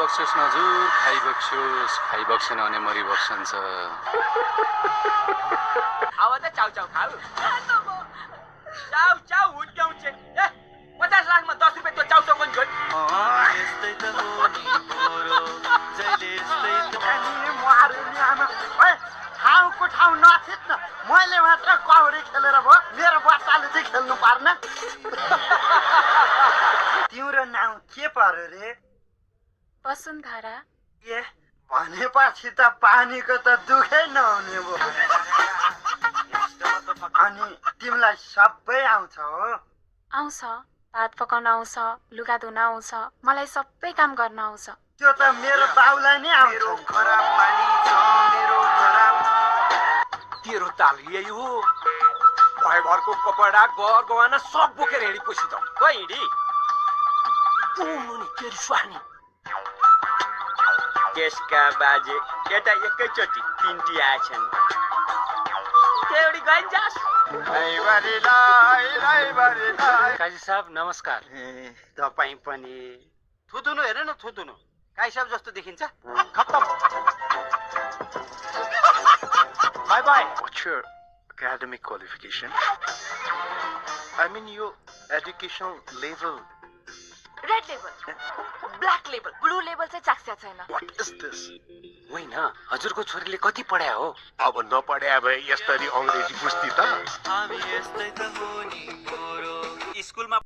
खाइबक्सोस् न हजुर, खाइबक्सेन भने मरिबक्सन्छ। अब त चाउचाउ खाऊ। चाउचाउ हुत्याउँछ। ए 50 लाखमा 10 रुपैयाँ त्यो चाउचाउ पनि छोड। यस्तै त हो नि मोरो जहिले यस्तै त अनि मारे नि आमा ओए ठाउँको ठाउँ नथित न मैले मात्र कौडी खेलेर भयो मेरो बच्चाले चाहिँ खेल्नु पर्न तिम्रो नाम के पर्यो रे वसुन्धरा ए भनेपछि त पानीको त दुखै नहुने भयो अनि तिमीलाई सबै आउँछ हो आउँछ भात पकाउन आउँछ लुगा धुन आउँछ मलाई सबै काम गर्न आउँछ त्यो त मेरो बाउलाई नै आउँछ खराब पानी छ मेरो खराब तेरो ताल यही हो भरको कपडा घर गवाना सब बोकेर हिँडी पछि त गई हिँडी नि तेरी सुहानी त्यसका बाजे केटा एकैचोटि तिनटी आएछन् एउटी गइन जास काजी साहब नमस्कार। तपाईँ पनि थुतुनु हेर न थुतुनु काई साहब जस्तो देखिन्छ खत्तम by by What's your academic qualification? I mean your educational level. Red level black level blue level चाहिँ चाख्या छैन What is this? होइन हजुरको छोरीले कति पढ्या हो? अब नपढ्या भए यसरी अङ्ग्रेजी बुझ्ती त हामी यस्तै त हो नि मोरो स्कुलमा